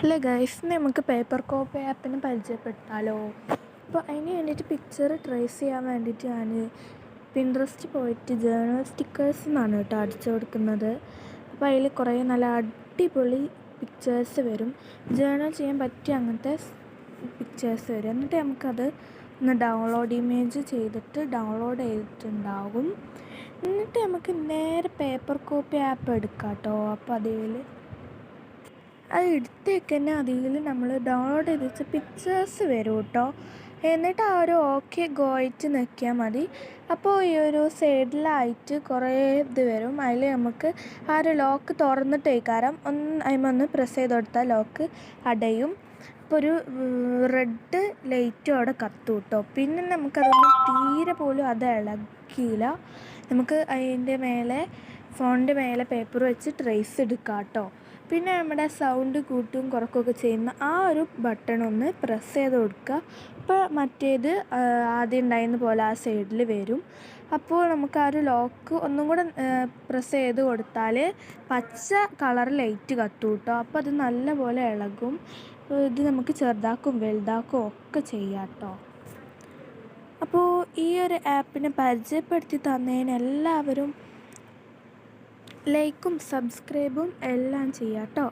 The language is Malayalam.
ഹലോ ഗൈസ്, നമുക്ക് പേപ്പർ കോപ്പി ആപ്പിനെ പരിചയപ്പെട്ടാലോ? അപ്പോൾ അതിന് വേണ്ടിയിട്ട് പിക്ചർ ട്രേസ് ചെയ്യാൻ വേണ്ടിയിട്ട് ഞാൻ പിൻട്രസ്റ്റ് പോയിട്ട് ജേർണൽ സ്റ്റിക്കേഴ്സ് എന്നാണ് കേട്ടോ അടിച്ചു കൊടുക്കുന്നത്. അപ്പോൾ അതിൽ കുറേ നല്ല അടിപൊളി പിക്ചേഴ്സ് വരും, ജേർണൽ ചെയ്യാൻ പറ്റിയ അങ്ങനത്തെ പിക്ചേഴ്സ് വരും. എന്നിട്ട് നമുക്കത് ഒന്ന് ഡൗൺലോഡ് ഇമേജ് ചെയ്തിട്ട് ഡൗൺലോഡ് ചെയ്തിട്ടുണ്ടാകും. എന്നിട്ട് നമുക്ക് നേരെ പേപ്പർ കോപ്പി ആപ്പ് എടുക്കാം കേട്ടോ. അപ്പോൾ അതിൽ അത് എടുത്തേക്ക് തന്നെ അതിൽ നമ്മൾ ഡൗൺലോഡ് ചെയ്ത് വെച്ച പിക്ചേഴ്സ് വരും കേട്ടോ. എന്നിട്ട് ആ ഒരു ഓക്കെ ഗോയിട്ട് നിൽക്കിയാൽ മതി. അപ്പോൾ ഈ ഒരു സൈഡിലായിട്ട് കുറേ ഇത് വരും. അതിൽ നമുക്ക് ആ ഒരു ലോക്ക് തുറന്നിട്ടേക്കാരം അതിമൊന്ന് പ്രസ് ചെയ്ത് കൊടുത്താൽ ലോക്ക് അടയും. അപ്പോൾ ഒരു റെഡ് ലൈറ്റും അവിടെ കത്തും കേട്ടോ. പിന്നെ നമുക്കതൊന്നും തീരെ പോലും അത് ഇളകിയില്ല. നമുക്ക് അതിൻ്റെ മേലെ ഫോണിൻ്റെ മേലെ പേപ്പർ വെച്ച് ട്രേസ് എടുക്കാം കേട്ടോ. പിന്നെ നമ്മുടെ സൗണ്ട് കൂട്ടും കുറക്കുകയൊക്കെ ചെയ്യുന്ന ആ ഒരു ബട്ടൺ ഒന്ന് പ്രസ് ചെയ്ത് കൊടുക്കുക. അപ്പോൾ മറ്റേത് ആദ്യം ഉണ്ടായിരുന്ന പോലെ ആ സൈഡിൽ വരും. അപ്പോൾ നമുക്ക് ആ ഒരു ലോക്ക് ഒന്നും കൂടെ പ്രസ് ചെയ്ത് കൊടുത്താൽ പച്ച കളർ ലൈറ്റ് കത്തും കേട്ടോ. അപ്പോൾ അത് നല്ലപോലെ ഇളകും. ഇത് നമുക്ക് ചെറുതാക്കും വലുതാക്കും ഒക്കെ ചെയ്യാം കേട്ടോ. അപ്പോൾ ഈ ഒരു ആപ്പിനെ പരിചയപ്പെടുത്തി തന്നതിന് എല്ലാവരും ലൈക്കും സബ്സ്ക്രൈബും എല്ലാം ചെയ്യാം കേട്ടോ.